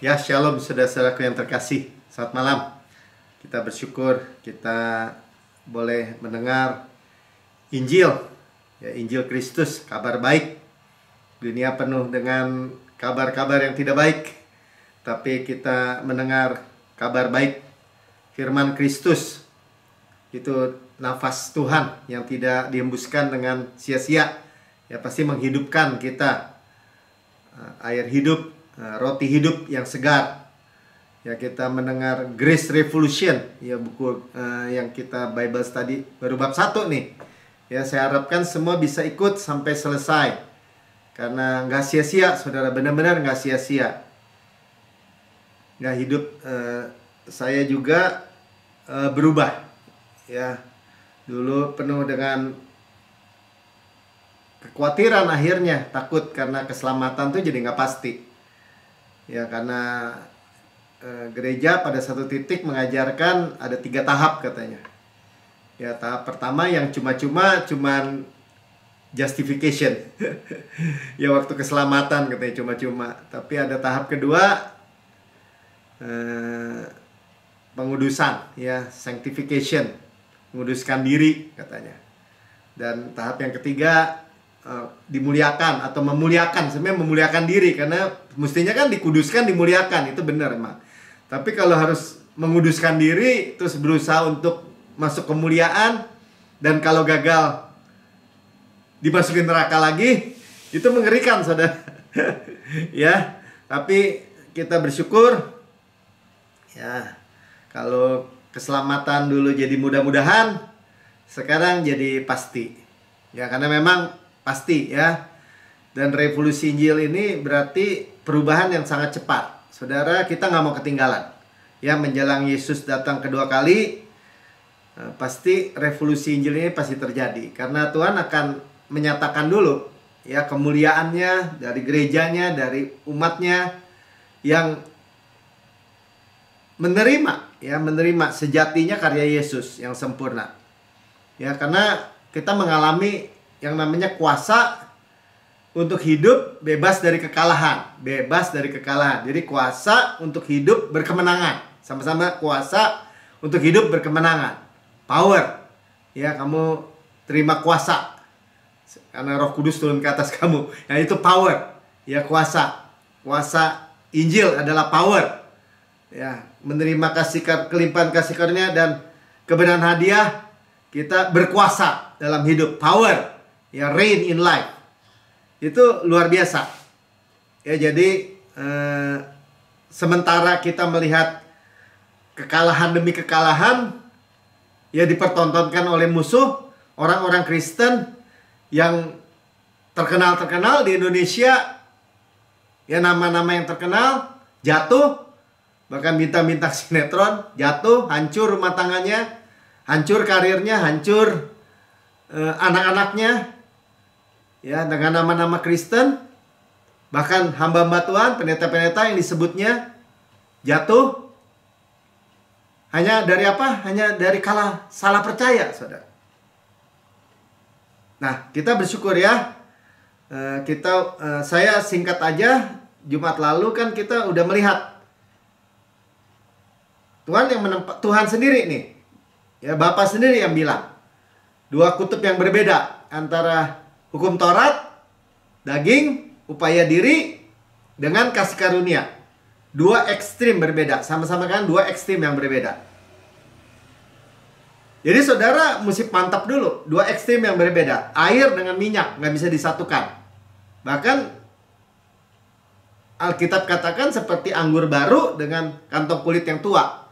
Ya, shalom saudara-saudaraku yang terkasih. Selamat malam. Kita bersyukur kita boleh mendengar Injil, ya, Injil Kristus, kabar baik. Dunia penuh dengan kabar-kabar yang tidak baik, tapi kita mendengar kabar baik. Firman Kristus itu nafas Tuhan yang tidak dihembuskan dengan sia-sia. Ya, pasti menghidupkan kita. Air hidup, roti hidup yang segar. Ya, kita mendengar Grace Revolution, ya, buku yang kita Bible study baru bab 1 nih. Ya, saya harapkan semua bisa ikut sampai selesai, karena nggak sia-sia, saudara, benar-benar nggak sia-sia. Nggak hidup saya juga berubah. Ya, dulu penuh dengan kekhawatiran, akhirnya takut karena keselamatan tuh jadi nggak pasti. Ya, karena gereja pada satu titik mengajarkan ada 3 tahap katanya. Ya, tahap pertama yang cuman justification. Ya, waktu keselamatan katanya cuma-cuma. Tapi ada tahap kedua, pengudusan, ya, sanctification, menguduskan diri katanya. Dan tahap yang ketiga, dimuliakan atau memuliakan. Sebenarnya memuliakan diri, karena mestinya kan dikuduskan, dimuliakan, itu benar emang. Tapi kalau harus menguduskan diri terus berusaha untuk masuk kemuliaan, dan kalau gagal dimasukin neraka lagi, itu mengerikan, saudara. Ya, tapi kita bersyukur, ya, kalau keselamatan dulu jadi mudah-mudahan, sekarang jadi pasti. Ya, karena memang pasti, ya. Dan revolusi Injil ini berarti perubahan yang sangat cepat. Saudara, kita nggak mau ketinggalan. Ya, menjelang Yesus datang kedua kali, pasti revolusi Injil ini pasti terjadi. Karena Tuhan akan menyatakan dulu, ya, kemuliaannya dari gerejanya, dari umatnya yang menerima sejatinya karya Yesus yang sempurna. Ya, karena kita mengalami yang namanya kuasa untuk hidup bebas dari kekalahan. Bebas dari kekalahan. Jadi kuasa untuk hidup berkemenangan. Sama-sama kuasa untuk hidup berkemenangan. Power. Ya, kamu terima kuasa karena Roh Kudus turun ke atas kamu. Nah, itu power. Ya, kuasa. Kuasa Injil adalah power. Ya, menerima kelimpahan kasih karunia dan kebenaran hadiah, kita berkuasa dalam hidup. Power. Ya, reign in life. Itu luar biasa. Ya, jadi sementara kita melihat kekalahan demi kekalahan, ya, dipertontonkan oleh musuh, orang-orang Kristen yang terkenal di Indonesia, ya, nama-nama yang terkenal jatuh, bahkan bintang-bintang sinetron jatuh, hancur rumah tangganya, hancur karirnya, hancur anak-anaknya. Ya, dengan nama-nama Kristen, bahkan hamba-hamba Tuhan, pendeta-pendeta yang disebutnya jatuh. Hanya dari apa? Hanya dari salah percaya, saudara. Nah, kita bersyukur, ya. Saya singkat aja, Jumat lalu kan kita udah melihat Tuhan sendiri nih. Ya, Bapa sendiri yang bilang, 2 kutub yang berbeda antara hukum Taurat, daging, upaya diri, dengan kasih karunia. 2 ekstrim berbeda. Sama-sama kan 2 ekstrim yang berbeda. Jadi saudara mesti mantap dulu. 2 ekstrim yang berbeda. Air dengan minyak nggak bisa disatukan. Bahkan Alkitab katakan seperti anggur baru dengan kantong kulit yang tua.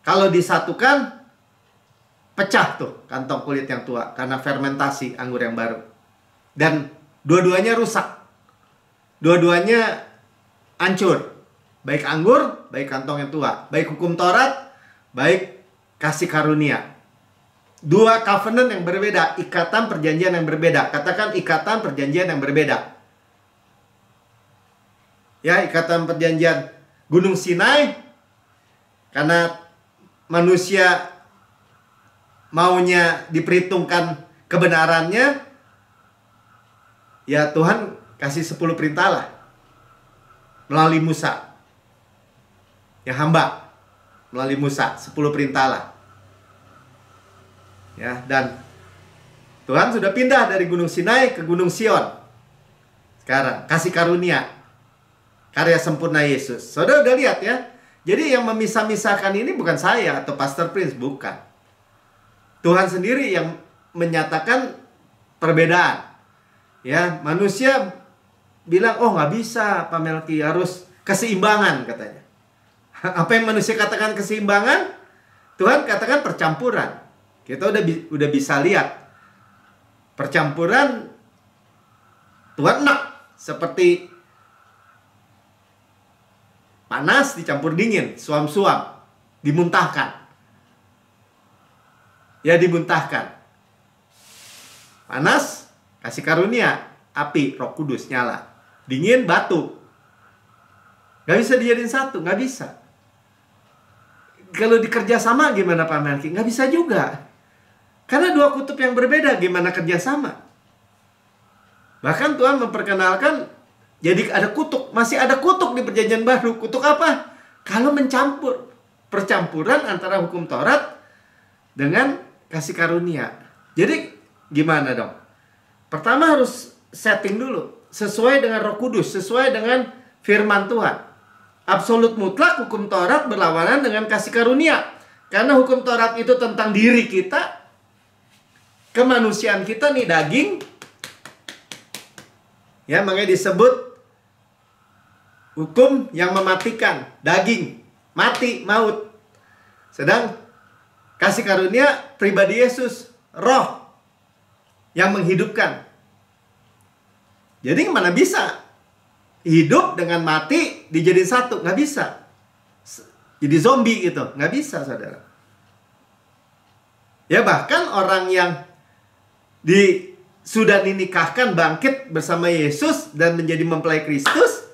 Kalau disatukan, pecah tuh kantong kulit yang tua karena fermentasi anggur yang baru. Dan dua-duanya rusak. Dua-duanya hancur. Baik anggur, baik kantong yang tua. Baik hukum Taurat, baik kasih karunia. 2 covenant yang berbeda. Ikatan perjanjian yang berbeda. Katakan ikatan perjanjian yang berbeda. Ya, ikatan perjanjian Gunung Sinai, karena manusia maunya diperhitungkan kebenarannya, ya, Tuhan kasih 10 perintah lah melalui Musa. yang hamba melalui Musa, 10 perintah Allah. Ya, dan Tuhan sudah pindah dari Gunung Sinai ke Gunung Sion. Sekarang kasih karunia, karya sempurna Yesus. Saudara udah lihat ya. Jadi yang memisah-misahkan ini bukan saya atau Pastor Prince, bukan. Tuhan sendiri yang menyatakan perbedaan. Ya, manusia bilang, oh nggak bisa Pak Melki, harus keseimbangan katanya. Apa yang manusia katakan keseimbangan, Tuhan katakan percampuran. Kita udah bisa lihat percampuran. Tuhan enak, seperti panas dicampur dingin, suam-suam, dimuntahkan. Ya, dimuntahkan. Panas, kasih karunia, api, Roh Kudus nyala. Dingin, batu. Gak bisa dijadiin satu, gak bisa. Kalau dikerja sama gimana Pak Melki? Gak bisa juga. Karena dua kutub yang berbeda, gimana kerjasama? Bahkan Tuhan memperkenalkan, jadi ada kutuk, masih ada kutuk di Perjanjian Baru. Kutuk apa? Kalau mencampur, percampuran antara hukum Taurat dengan kasih karunia. Jadi gimana dong? Pertama harus setting dulu, sesuai dengan Roh Kudus, sesuai dengan firman Tuhan. Absolut mutlak hukum Taurat berlawanan dengan kasih karunia. Karena hukum Taurat itu tentang diri kita, kemanusiaan kita nih, daging. Ya, makanya disebut hukum yang mematikan, daging, mati, maut. Sedang kasih karunia pribadi Yesus, roh yang menghidupkan. Jadi mana bisa hidup dengan mati dijadiin satu? Nggak bisa. Jadi zombie gitu, nggak bisa saudara. Ya, bahkan orang yang sudah dinikahkan bangkit bersama Yesus dan menjadi mempelai Kristus,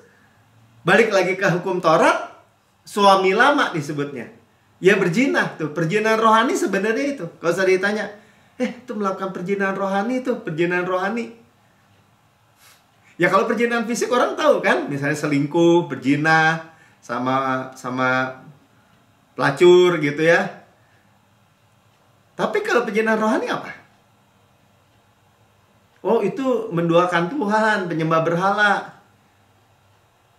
balik lagi ke hukum Taurat, suami lama disebutnya. Ya berzina tuh, perzinahan rohani sebenarnya itu. Kalau saya ditanya, itu melakukan perzinahan rohani itu, perzinahan rohani. Ya kalau perzinahan fisik orang tahu kan, misalnya selingkuh, berzina sama pelacur gitu ya. Tapi kalau perzinahan rohani apa? Oh, itu menduakan Tuhan, penyembah berhala.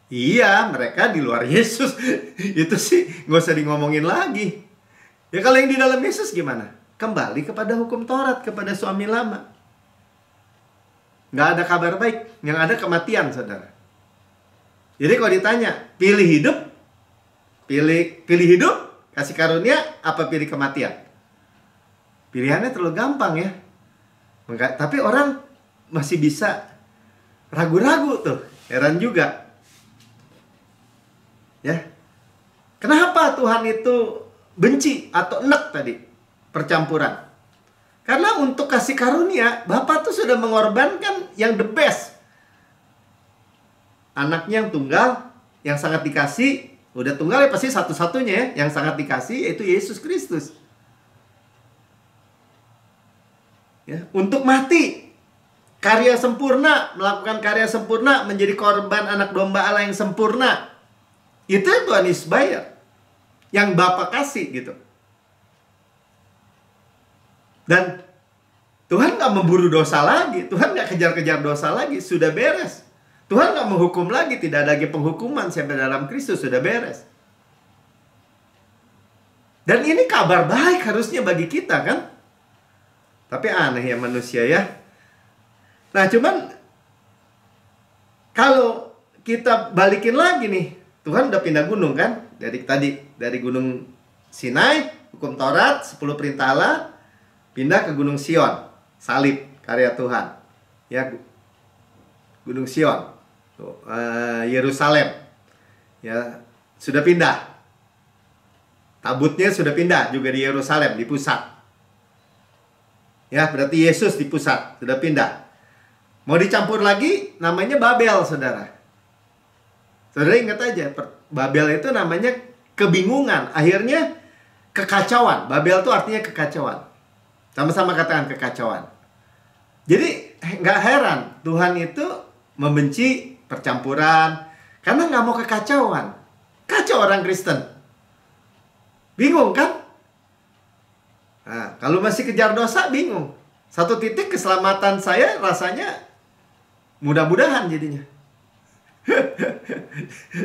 Iya, mereka di luar Yesus. Itu sih nggak usah ngomongin lagi. Ya kalau yang di dalam Yesus gimana? Kembali kepada hukum Taurat, kepada suami lama. Nggak ada kabar baik, yang ada kematian, saudara. Jadi kalau ditanya, pilih hidup, kasih karunia, apa pilih kematian? Pilihannya terlalu gampang ya. Tapi orang masih bisa ragu-ragu tuh. Heran juga. Ya. Kenapa Tuhan itu benci atau enek tadi? Percampuran. Karena untuk kasih karunia, Bapa tuh sudah mengorbankan yang the best. Anaknya yang tunggal, yang sangat dikasih. Udah tunggal ya pasti satu-satunya ya, yang sangat dikasih yaitu Yesus Kristus. Ya, untuk mati, karya sempurna, melakukan karya sempurna, menjadi korban anak domba Allah yang sempurna. Itu yang Tuhan Yesus bayar, yang Bapa kasih gitu. Dan Tuhan gak memburu dosa lagi, Tuhan gak kejar-kejar dosa lagi, sudah beres. Tuhan gak menghukum lagi, tidak ada lagi penghukuman, siapa dalam Kristus, sudah beres. Dan ini kabar baik harusnya bagi kita kan. Tapi aneh ya manusia ya. Nah cuman kalau kita balikin lagi nih, Tuhan udah pindah gunung kan. Dari gunung Sinai, hukum Taurat, 10 perintah Allah, pindah ke gunung Sion, salib, karya Tuhan. Ya, gunung Sion, Yerusalem. Ya, sudah pindah. Tabutnya sudah pindah juga di Yerusalem, di pusat. Ya, berarti Yesus di pusat, sudah pindah. Mau dicampur lagi, namanya Babel, saudara. Saudara ingat aja, Babel itu namanya kebingungan. Akhirnya kekacauan. Babel itu artinya kekacauan. Sama-sama katakan kekacauan. Jadi nggak heran Tuhan itu membenci percampuran. Karena nggak mau kekacauan. Kacau orang Kristen. Bingung kan? Nah, kalau masih kejar dosa, bingung. Satu titik keselamatan saya rasanya mudah-mudahan jadinya.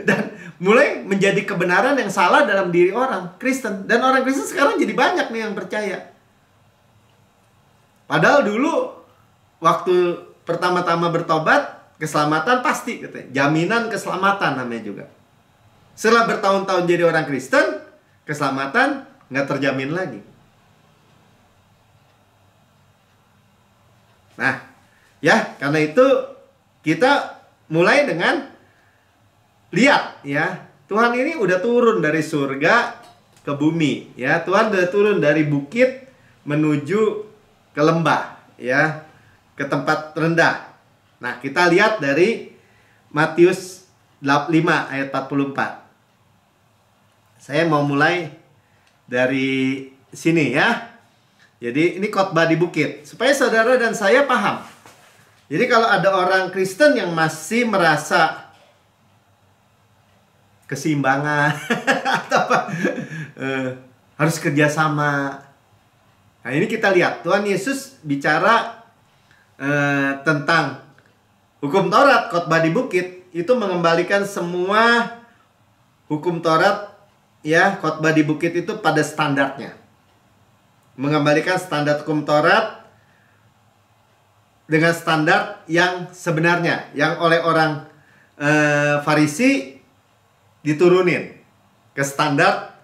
Dan mulai menjadi kebenaran yang salah dalam diri orang Kristen. Dan orang Kristen sekarang jadi banyak nih yang percaya. Padahal dulu waktu pertama-tama bertobat, keselamatan pasti katanya. Jaminan keselamatan namanya juga. Setelah bertahun-tahun jadi orang Kristen, keselamatan nggak terjamin lagi. Nah, ya karena itu kita mulai dengan lihat ya, Tuhan ini udah turun dari surga ke bumi ya. Tuhan udah turun dari bukit menuju ke lembah ya, ke tempat rendah. Nah, kita lihat dari Matius 5 ayat 44. Saya mau mulai dari sini ya. Jadi ini khotbah di bukit, supaya saudara dan saya paham. Jadi kalau ada orang Kristen yang masih merasa keseimbangan atau apa, harus kerjasama. Nah ini kita lihat Tuhan Yesus bicara tentang hukum Taurat. Khotbah di bukit itu mengembalikan semua hukum Taurat ya. Khotbah di bukit itu pada standarnya, mengembalikan standar hukum Taurat dengan standar yang sebenarnya, yang oleh orang Farisi diturunin ke standar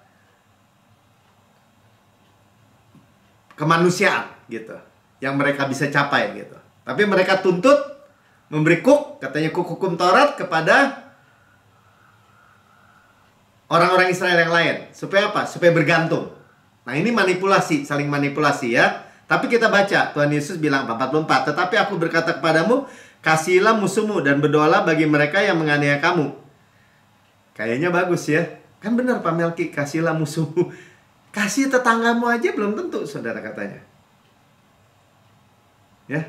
kemanusiaan gitu, yang mereka bisa capai gitu. Tapi mereka tuntut memberi katanya hukum Taurat kepada orang-orang Israel yang lain. Supaya apa? Supaya bergantung. Nah ini manipulasi, saling manipulasi ya. Tapi kita baca, Tuhan Yesus bilang 44, tetapi aku berkata kepadamu, kasihilah musuhmu dan berdoalah bagi mereka yang menganiaya kamu. Kayaknya bagus ya. Kan benar Pak Melki, kasihilah musuhmu. Kasih tetanggamu aja belum tentu, saudara katanya. Ya.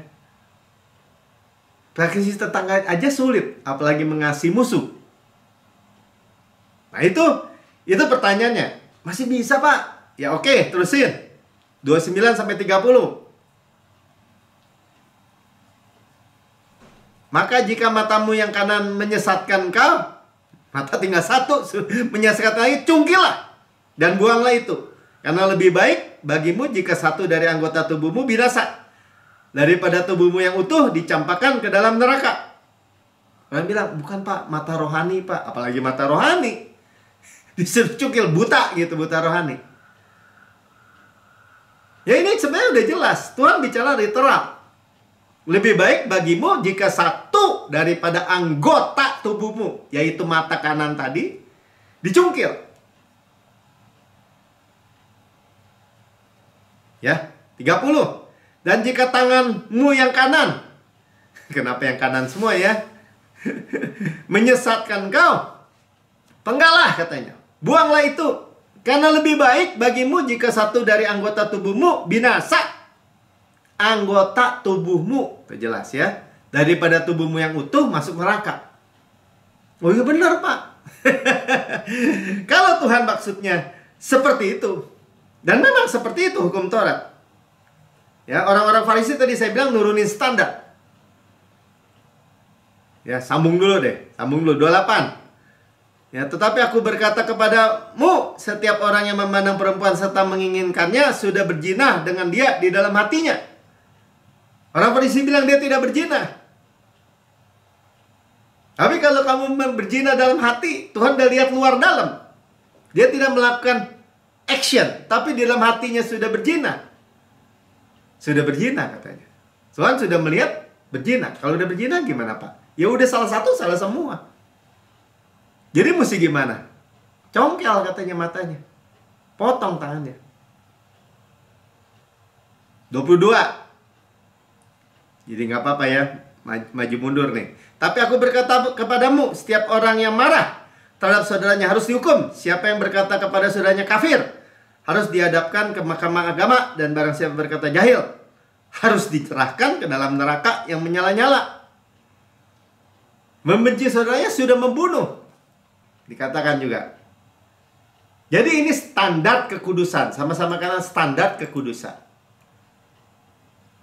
Kasih tetangga aja sulit, apalagi mengasihi musuh. Nah itu pertanyaannya. Masih bisa Pak? Ya oke, terusin. 29-30. Maka jika matamu yang kanan menyesatkan kau, mata tinggal satu, menyesatkan lagi, cungkilah dan buanglah itu. Karena lebih baik bagimu jika satu dari anggota tubuhmu binasa, daripada tubuhmu yang utuh dicampakkan ke dalam neraka. Kalian bilang, bukan Pak, mata rohani Pak. Apalagi mata rohani. Disuruh cungkil, buta gitu, buta rohani. Ya ini sebenarnya udah jelas. Tuhan bicara literal. Lebih baik bagimu jika satu daripada anggota tubuhmu, yaitu mata kanan tadi, dicungkil. Ya, 30. Dan jika tanganmu yang kanan, kenapa yang kanan semua ya? Menyesatkan kau, penggalah katanya. Buanglah itu. Karena lebih baik bagimu jika satu dari anggota tubuhmu binasa. Anggota tubuhmu, itu jelas ya. Daripada tubuhmu yang utuh masuk neraka. Oh iya benar Pak. Kalau Tuhan maksudnya seperti itu. Dan memang seperti itu hukum Taurat. Ya, orang-orang Farisi tadi saya bilang nurunin standar. Ya, sambung dulu deh. Sambung dulu 28. Ya, tetapi aku berkata kepadamu, setiap orang yang memandang perempuan serta menginginkannya sudah berzina dengan dia di dalam hatinya. Orang Farisi bilang dia tidak berzina. Tapi kalau kamu berzina dalam hati, Tuhan udah lihat luar dalam. Dia tidak melakukan action, tapi di dalam hatinya sudah berzina. Sudah berzina katanya. Tuhan sudah melihat berzina. Kalau udah berzina gimana Pak? Ya udah salah satu, salah semua. Jadi mesti gimana? Congkel katanya matanya. Potong tangannya. 22. Jadi nggak apa-apa ya. Maju mundur nih. Tapi aku berkata kepadamu, setiap orang yang marah terhadap saudaranya harus dihukum. Siapa yang berkata kepada saudaranya kafir, harus dihadapkan ke mahkamah agama. Dan barang siapa berkata jahil, harus dicerahkan ke dalam neraka yang menyala-nyala. Membenci saudaranya sudah membunuh. Dikatakan juga. Jadi ini standar kekudusan. Sama-sama karena standar kekudusan.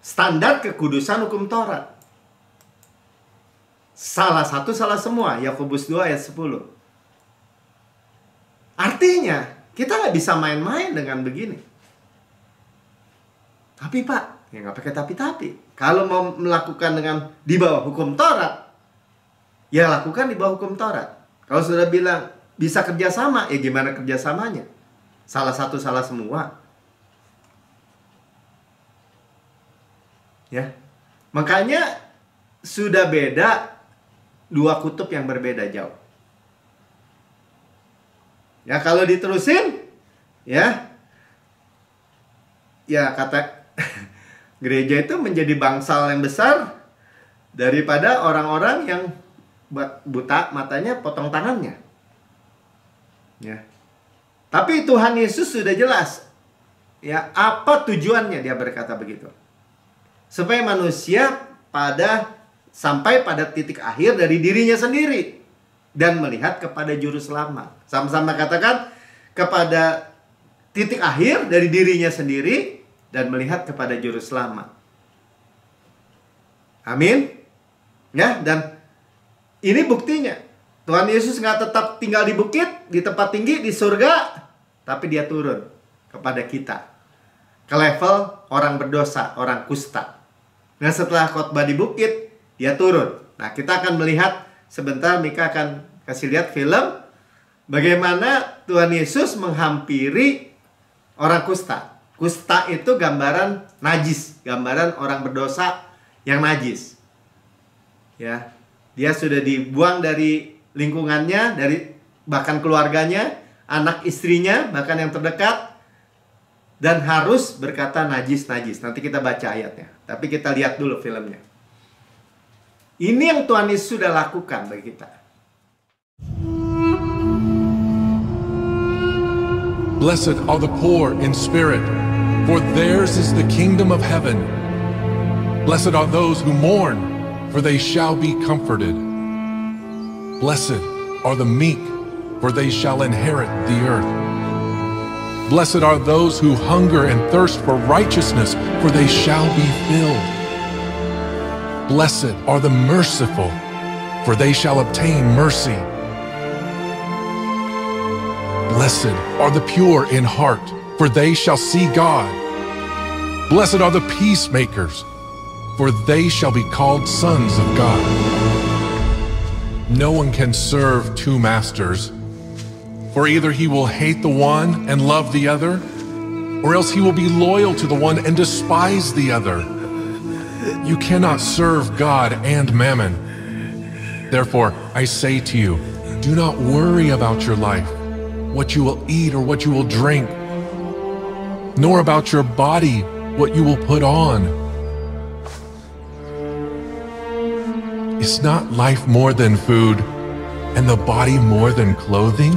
Standar kekudusan hukum Taurat. Salah satu, salah semua. Yakobus 2 ayat 10. Artinya, kita nggak bisa main-main dengan begini. Tapi Pak, ya nggak pakai tapi-tapi. Kalau mau melakukan dengan di bawah hukum Taurat, ya lakukan di bawah hukum Taurat. Kalau sudah bilang bisa kerjasama, ya gimana kerjasamanya? Salah satu, salah semua. Ya, makanya sudah beda, dua kutub yang berbeda jauh. Ya kalau diterusin, ya kata gereja itu menjadi bangsal yang besar daripada orang-orang yang buta matanya potong tangannya. Ya. Tapi Tuhan Yesus sudah jelas. Ya, apa tujuannya dia berkata begitu? Supaya manusia sampai pada titik akhir dari dirinya sendiri dan melihat kepada juru selamat. Sama-sama katakan, kepada titik akhir dari dirinya sendiri dan melihat kepada juru selamat. Amin. Ya, dan ini buktinya. Tuhan Yesus nggak tetap tinggal di bukit, di tempat tinggi, di surga, tapi dia turun kepada kita. Ke level orang berdosa, orang kusta. Nah setelah khotbah di bukit, dia turun. Nah kita akan melihat, sebentar Mika akan kasih lihat film, bagaimana Tuhan Yesus menghampiri orang kusta. Kusta itu gambaran najis, gambaran orang berdosa yang najis. Ya, dia sudah dibuang dari lingkungannya, dari bahkan keluarganya, anak istrinya, bahkan yang terdekat, dan harus berkata najis-najis. Nanti kita baca ayatnya, tapi kita lihat dulu filmnya. Ini yang Tuhan Yesus sudah lakukan bagi kita. Blessed are the poor in spirit, for theirs is the kingdom of heaven. Blessed are those who mourn, for they shall be comforted. Blessed are the meek, for they shall inherit the earth. Blessed are those who hunger and thirst for righteousness, for they shall be filled. Blessed are the merciful, for they shall obtain mercy. Blessed are the pure in heart, for they shall see God. Blessed are the peacemakers, for they shall be called sons of God. No one can serve two masters, for either he will hate the one and love the other, or else he will be loyal to the one and despise the other. You cannot serve God and mammon. Therefore, I say to you, do not worry about your life, what you will eat or what you will drink, nor about your body, what you will put on. Is not life more than food, and the body more than clothing?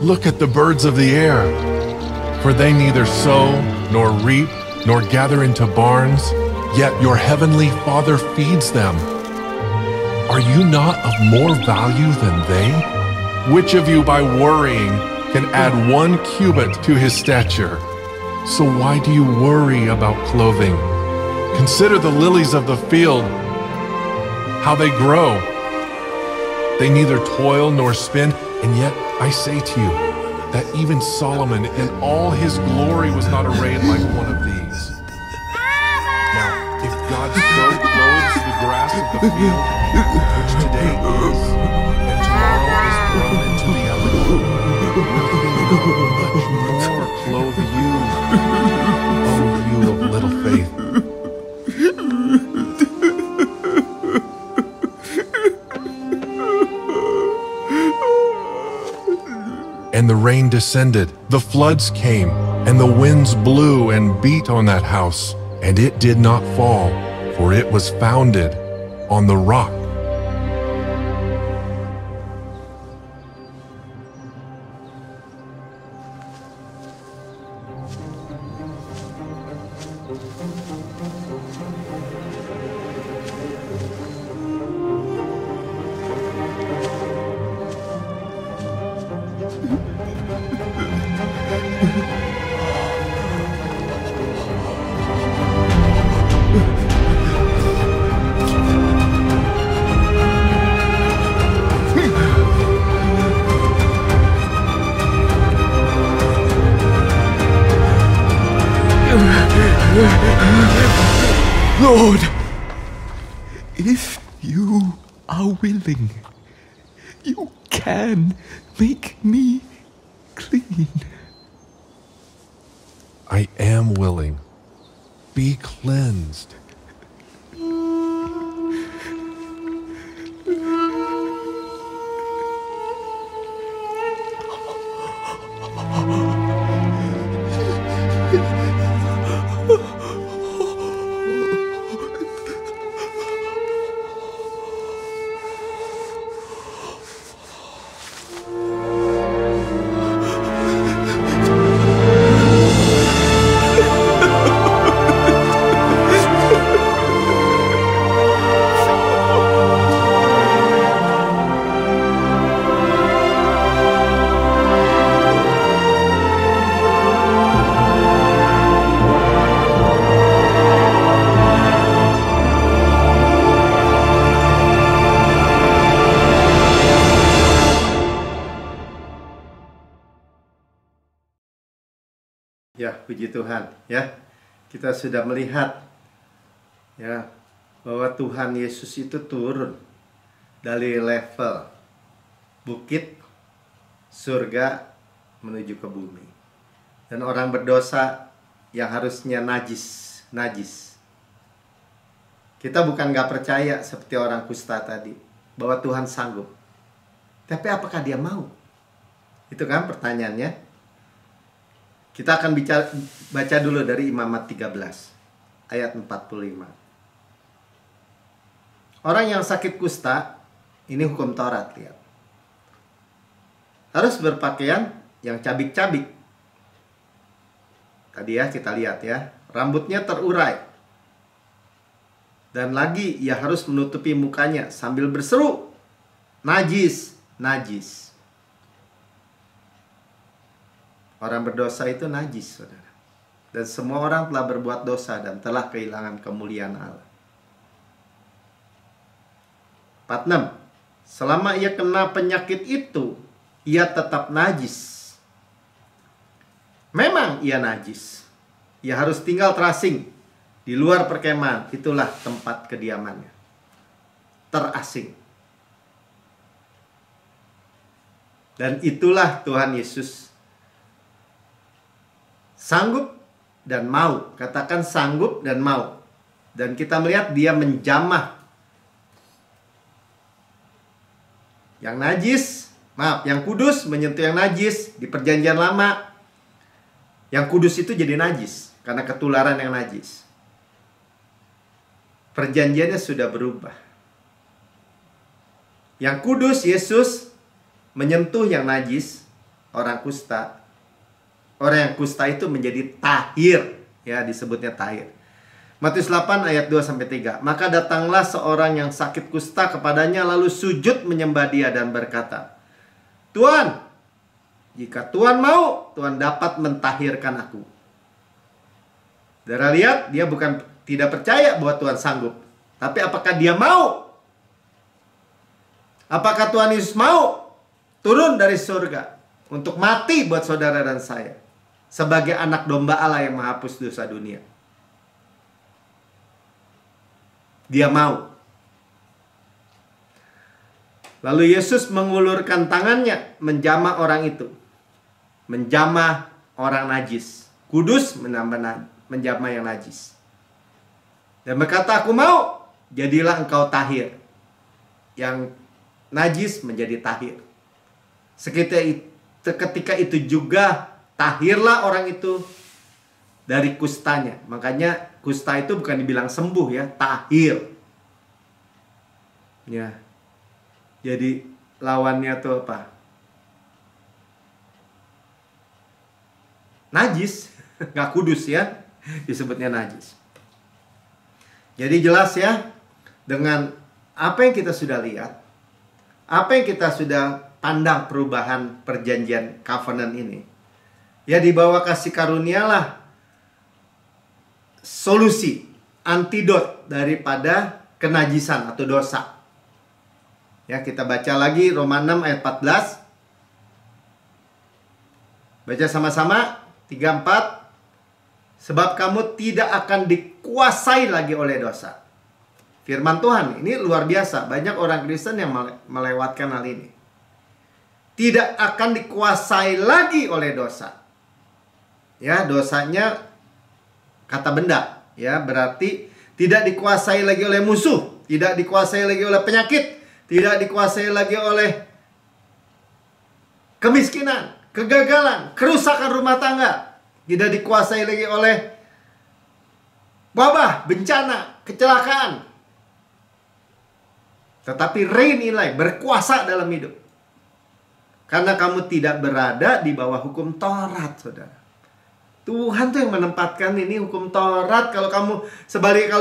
Look at the birds of the air, for they neither sow, nor reap, nor gather into barns, yet your heavenly Father feeds them. Are you not of more value than they? Which of you by worrying can add 1 cubit to his stature? So why do you worry about clothing? Consider the lilies of the field, how they grow. They neither toil nor spin, and yet I say to you that even Solomon in all his glory was not arrayed like one of these. Now, if God so clothes the grass of the field, which today is, and tomorrow is thrown into the oven, will he not much more clothe you, O you of little faith? And the rain descended, the floods came, and the winds blew and beat on that house, and it did not fall, for it was founded on the rock. Lord, if you are willing, you can make me clean. I am willing. Be cleansed. Ya, puji Tuhan, ya. Kita sudah melihat ya bahwa Tuhan Yesus itu turun dari level bukit surga menuju ke bumi. Dan orang berdosa yang harusnya najis. Kita bukan gak percaya seperti orang kusta tadi bahwa Tuhan sanggup. Tapi apakah dia mau? Itu kan pertanyaannya. Kita akan baca dulu dari Imamat 13 ayat 45. Orang yang sakit kusta, ini hukum Taurat, lihat. Harus berpakaian yang cabik-cabik. Tadi ya kita lihat ya, rambutnya terurai. Dan lagi ia harus menutupi mukanya sambil berseru, najis, najis. Orang berdosa itu najis, saudara. Dan semua orang telah berbuat dosa dan telah kehilangan kemuliaan Allah. 46. Selama ia kena penyakit itu, ia tetap najis. Memang ia najis. Ia harus tinggal terasing di luar perkemahan. Itulah tempat kediamannya. Terasing. Dan itulah Tuhan Yesus sanggup dan mau. Katakan sanggup dan mau. Dan kita melihat dia menjamah yang najis, yang kudus menyentuh yang najis. Di perjanjian lama, yang kudus itu jadi najis karena ketularan yang najis. Perjanjiannya sudah berubah. Yang kudus, Yesus menyentuh yang najis, orang kusta. Orang yang kusta itu menjadi tahir, ya disebutnya tahir. Matius 8 ayat 2-3. Maka datanglah seorang yang sakit kusta kepadanya lalu sujud menyembah dia dan berkata, Tuhan, jika Tuhan mau, Tuhan dapat mentahirkan aku. Saudara lihat, dia bukan tidak percaya bahwa Tuhan sanggup. Tapi apakah dia mau? Apakah Tuhan Yesus mau turun dari surga untuk mati buat saudara dan saya? Sebagai anak domba Allah yang menghapus dosa dunia. Dia mau. Lalu Yesus mengulurkan tangannya menjamah orang itu. Menjamah orang najis. Kudus menjamah yang najis. Dan berkata, aku mau, jadilah engkau tahir. Yang najis menjadi tahir. Seketika itu juga tahirlah orang itu dari kustanya. Makanya kusta itu bukan dibilang sembuh ya, tahir. Ya. Jadi lawannya tuh apa? Najis, nggak kudus ya, disebutnya najis. Jadi jelas ya, dengan apa yang kita sudah lihat, apa yang kita sudah pandang perubahan perjanjian covenant ini, ya di bawah kasih karunialah solusi, antidot daripada kenajisan atau dosa. Ya, kita baca lagi Roma 6 ayat 14. Baca sama-sama 3-4. Sebab kamu tidak akan dikuasai lagi oleh dosa. Firman Tuhan ini luar biasa. Banyak orang Kristen yang melewatkan hal ini. Tidak akan dikuasai lagi oleh dosa. Ya, dosanya kata benda. Ya, berarti tidak dikuasai lagi oleh musuh. Tidak dikuasai lagi oleh penyakit. Tidak dikuasai lagi oleh kemiskinan, kegagalan, kerusakan rumah tangga. Tidak dikuasai lagi oleh wabah, bencana, kecelakaan. Tetapi reign nilai, berkuasa dalam hidup. Karena kamu tidak berada di bawah hukum Taurat, saudara. Tuhan tuh yang menempatkan ini hukum Taurat. Kalau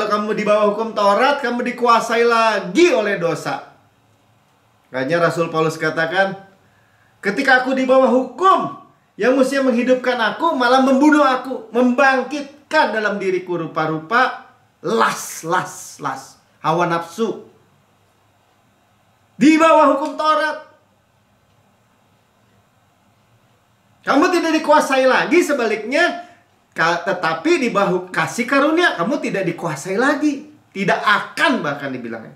kamu di bawah hukum Taurat, kamu dikuasai lagi oleh dosa. Makanya Rasul Paulus katakan, ketika aku di bawah hukum, yang mestinya menghidupkan aku malah membunuh aku, membangkitkan dalam diriku rupa-rupa las, hawa nafsu. Di bawah hukum Taurat. Kamu tidak dikuasai lagi, sebaliknya, tetapi di bawah kasih karunia kamu tidak dikuasai lagi. Tidak akan bahkan dibilangnya.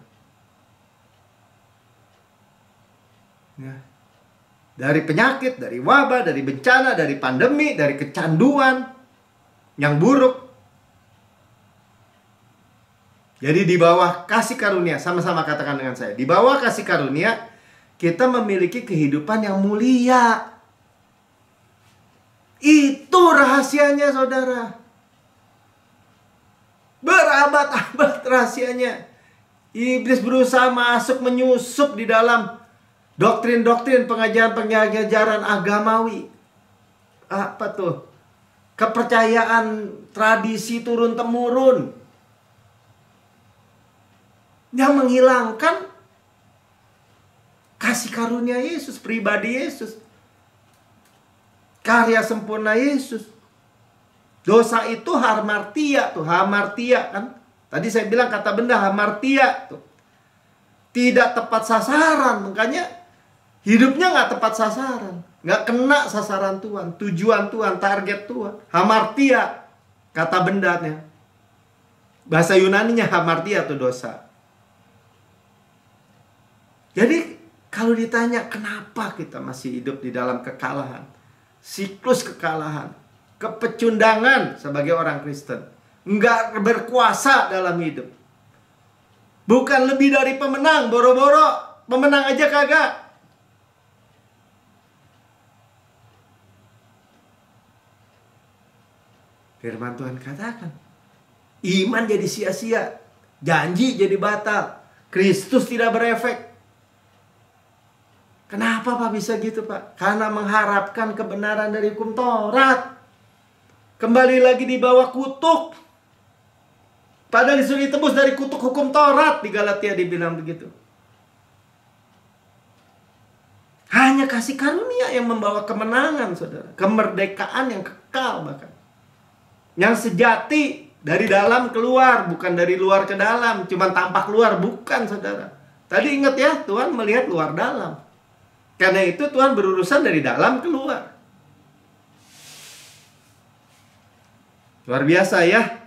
Ya. Dari penyakit, dari wabah, dari bencana, dari pandemi, dari kecanduan yang buruk. Jadi di bawah kasih karunia, sama-sama katakan dengan saya. Di bawah kasih karunia, kita memiliki kehidupan yang mulia. Itu rahasianya, saudara. Berabad-abad rahasianya. Iblis berusaha masuk, menyusup di dalam doktrin-doktrin pengajaran agamawi. Apa tuh? Kepercayaan tradisi turun-temurun. Yang menghilangkan kasih karunia Yesus, pribadi Yesus. Karya sempurna Yesus. Dosa itu hamartia tuh, hamartia kan. Tadi saya bilang kata benda hamartia tuh. Tidak tepat sasaran, makanya hidupnya nggak tepat sasaran, nggak kena sasaran Tuhan, tujuan Tuhan, target Tuhan. Hamartia, kata bendanya. Bahasa Yunaninya hamartia tuh dosa. Jadi kalau ditanya kenapa kita masih hidup di dalam kekalahan, siklus kekalahan, kepecundangan sebagai orang Kristen, nggak berkuasa dalam hidup. Bukan lebih dari pemenang, boro-boro pemenang aja kagak. Firman Tuhan katakan, iman jadi sia-sia, janji jadi batal, Kristus tidak berefek. Kenapa Pak bisa gitu Pak? Karena mengharapkan kebenaran dari hukum Taurat. Kembali lagi di bawah kutuk. Padahal disuruh ditebus dari kutuk hukum Taurat. Di Galatia dibilang begitu. Hanya kasih karunia yang membawa kemenangan, saudara. Kemerdekaan yang kekal bahkan. Yang sejati dari dalam keluar, bukan dari luar ke dalam. Cuma tampak luar, bukan saudara. Tadi ingat ya, Tuhan melihat luar dalam. Karena itu Tuhan berurusan dari dalam keluar. Luar biasa ya.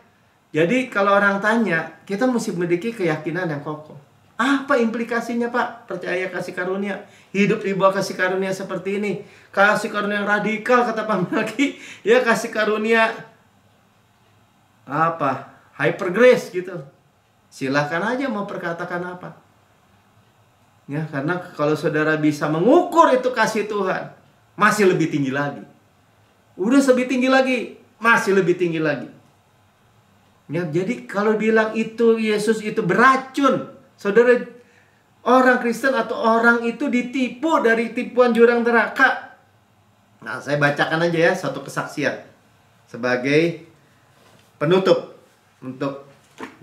Jadi kalau orang tanya, kita mesti memiliki keyakinan yang kokoh. Apa implikasinya Pak? Percaya kasih karunia, hidup di bawah kasih karunia seperti ini. Kasih karunia yang radikal kata Pak Melki. Ya kasih karunia apa? Hyper grace gitu. Silahkan aja mau perkatakan apa. Ya, karena kalau saudara bisa mengukur itu kasih Tuhan, masih lebih tinggi lagi. Udah lebih tinggi lagi, masih lebih tinggi lagi. Ya, jadi kalau bilang itu Yesus itu beracun, saudara, orang Kristen atau orang itu ditipu dari tipuan jurang neraka. Nah, saya bacakan aja ya satu kesaksian sebagai penutup untuk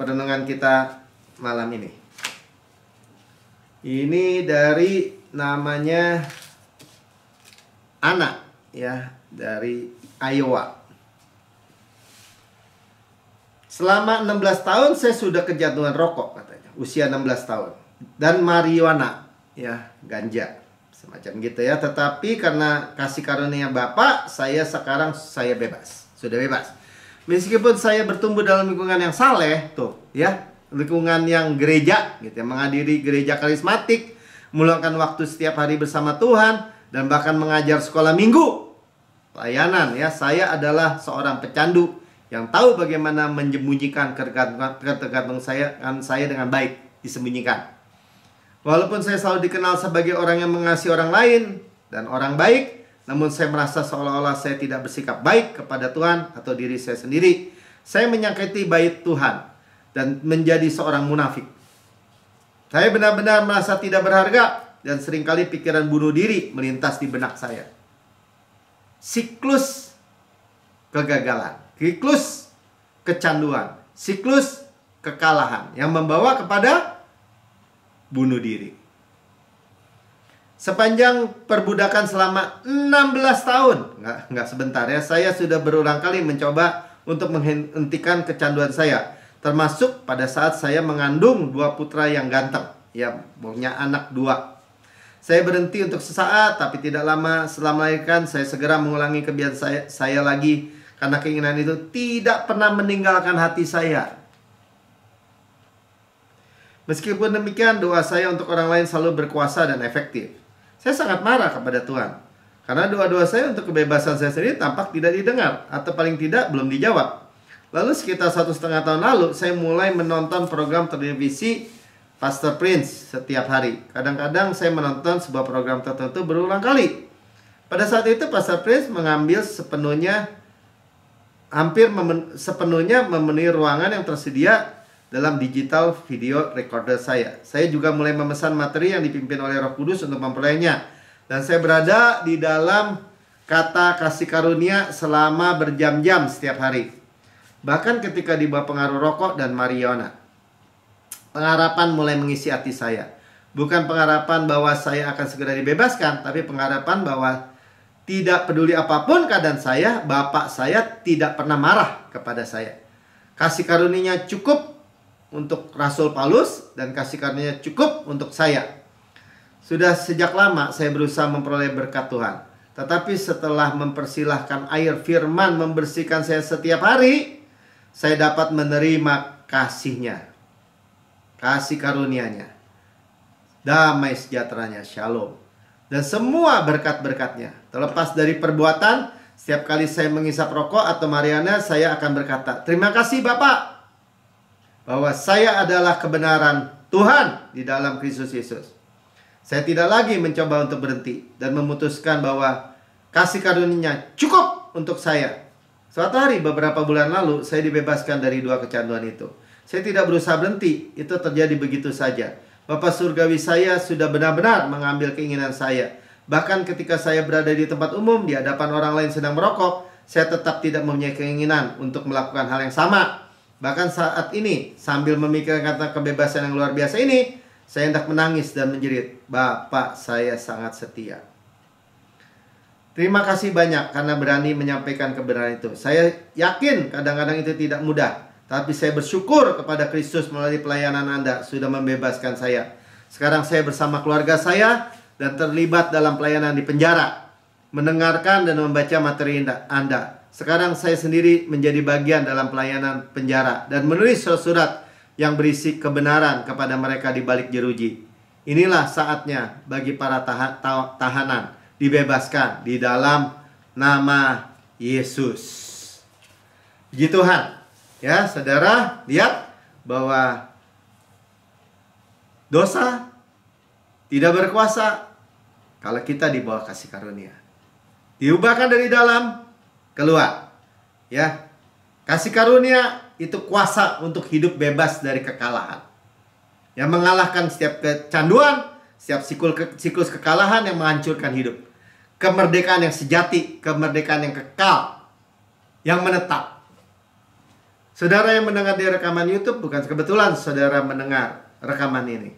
perenungan kita malam ini. Ini dari namanya Ana ya, dari Iowa. Selama 16 tahun saya sudah kejatuhan rokok katanya, usia 16 tahun. Dan marijuana ya, ganja semacam gitu ya. Tetapi karena kasih karunia Bapa, saya sekarang bebas, sudah bebas. Meskipun saya bertumbuh dalam lingkungan yang saleh, tuh ya, lingkungan yang gereja, gitu ya, menghadiri gereja karismatik, meluangkan waktu setiap hari bersama Tuhan, dan bahkan mengajar sekolah minggu, pelayanan ya, saya adalah seorang pecandu yang tahu bagaimana menyembunyikan ketergantungan saya dengan baik, disembunyikan. Walaupun saya selalu dikenal sebagai orang yang mengasihi orang lain dan orang baik, namun saya merasa seolah-olah saya tidak bersikap baik kepada Tuhan atau diri saya sendiri. Saya menyakiti bait Tuhan dan menjadi seorang munafik. Saya benar-benar merasa tidak berharga dan seringkali pikiran bunuh diri melintas di benak saya. Siklus kegagalan, siklus kecanduan, siklus kekalahan yang membawa kepada bunuh diri. Sepanjang perbudakan selama 16 tahun, nggak sebentar ya, saya sudah berulang kali mencoba untuk menghentikan kecanduan saya. Termasuk pada saat saya mengandung 2 putra yang ganteng, ya, punya anak 2. Saya berhenti untuk sesaat, tapi tidak lama setelah melahirkan, saya segera mengulangi kebiasaan saya lagi, karena keinginan itu tidak pernah meninggalkan hati saya. Meskipun demikian, doa saya untuk orang lain selalu berkuasa dan efektif. Saya sangat marah kepada Tuhan, karena doa-doa saya untuk kebebasan saya sendiri tampak tidak didengar, atau paling tidak belum dijawab. Lalu sekitar 1,5 tahun lalu, saya mulai menonton program televisi Pastor Prince setiap hari. Kadang-kadang saya menonton sebuah program tertentu berulang kali. Pada saat itu Pastor Prince mengambil sepenuhnya memenuhi ruangan yang tersedia dalam digital video recorder saya. Saya juga mulai memesan materi yang dipimpin oleh Roh Kudus untuk memperolehnya. Dan saya berada di dalam kata kasih karunia selama berjam-jam setiap hari. Bahkan ketika di bawah pengaruh rokok dan marijuana. Pengharapan mulai mengisi hati saya. Bukan pengharapan bahwa saya akan segera dibebaskan, tapi pengharapan bahwa tidak peduli apapun keadaan saya, Bapak saya tidak pernah marah kepada saya. Kasih karunia cukup untuk Rasul Paulus dan kasih karunia cukup untuk saya. Sudah sejak lama saya berusaha memperoleh berkat Tuhan. Tetapi setelah mempersilahkan air firman membersihkan saya setiap hari, saya dapat menerima kasih-Nya, kasih karunia-Nya, damai sejahteranya, shalom, dan semua berkat-berkat-Nya. Terlepas dari perbuatan, setiap kali saya menghisap rokok atau marijuana, saya akan berkata, terima kasih Bapak, bahwa saya adalah kebenaran Tuhan di dalam Kristus Yesus. Saya tidak lagi mencoba untuk berhenti dan memutuskan bahwa kasih karunia-Nya cukup untuk saya. Suatu hari beberapa bulan lalu, saya dibebaskan dari 2 kecanduan itu. Saya tidak berusaha berhenti, itu terjadi begitu saja. Bapak surgawi saya sudah benar-benar mengambil keinginan saya. Bahkan ketika saya berada di tempat umum, di hadapan orang lain sedang merokok, saya tetap tidak mempunyai keinginan untuk melakukan hal yang sama. Bahkan saat ini, sambil memikirkan kata kebebasan yang luar biasa ini, saya hendak menangis dan menjerit, Bapak saya sangat setia. Terima kasih banyak karena berani menyampaikan kebenaran itu. Saya yakin kadang-kadang itu tidak mudah, tapi saya bersyukur kepada Kristus melalui pelayanan Anda sudah membebaskan saya. Sekarang saya bersama keluarga saya dan terlibat dalam pelayanan di penjara, mendengarkan dan membaca materi Anda. Sekarang saya sendiri menjadi bagian dalam pelayanan penjara dan menulis surat-surat yang berisi kebenaran kepada mereka di balik jeruji. Inilah saatnya bagi para tahanan dibebaskan di dalam nama Yesus. Puji Tuhan. Ya, saudara, lihat bahwa dosa tidak berkuasa kalau kita di bawah kasih karunia. Diubahkan dari dalam keluar. Ya. Kasih karunia itu kuasa untuk hidup bebas dari kekalahan. Yang mengalahkan setiap kecanduan, setiap siklus kekalahan yang menghancurkan hidup. Kemerdekaan yang sejati, kemerdekaan yang kekal, yang menetap. Saudara yang mendengar di rekaman YouTube, bukan kebetulan saudara mendengar rekaman ini.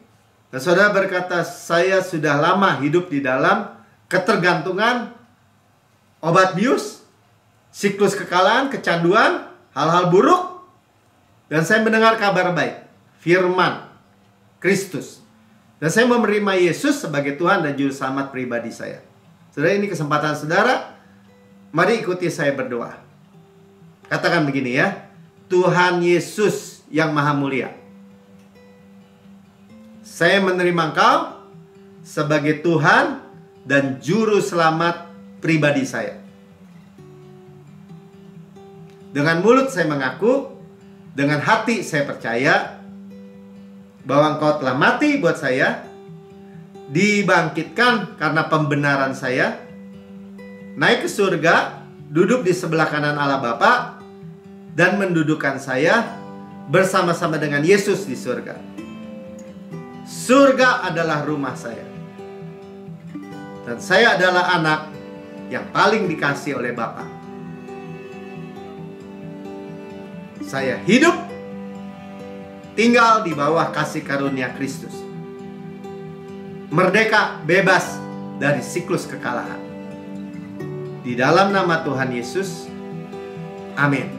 Dan saudara berkata, saya sudah lama hidup di dalam ketergantungan, obat bius, siklus kekalahan, kecanduan, hal-hal buruk. Dan saya mendengar kabar baik, firman Kristus. Dan saya menerima Yesus sebagai Tuhan dan Juru Selamat pribadi saya. Saudara, ini kesempatan saudara. Mari ikuti saya berdoa. Katakan begini ya, Tuhan Yesus yang Maha Mulia, saya menerima Engkau sebagai Tuhan dan Juru Selamat pribadi saya. Dengan mulut saya mengaku, dengan hati saya percaya bahwa Engkau telah mati buat saya, dibangkitkan karena pembenaran saya, naik ke surga, duduk di sebelah kanan Allah Bapa, dan mendudukkan saya bersama-sama dengan Yesus di surga. Surga adalah rumah saya, dan saya adalah anak yang paling dikasih oleh Bapa. Saya hidup tinggal di bawah kasih karunia Kristus, merdeka, bebas dari siklus kekalahan. Di dalam nama Tuhan Yesus, amin.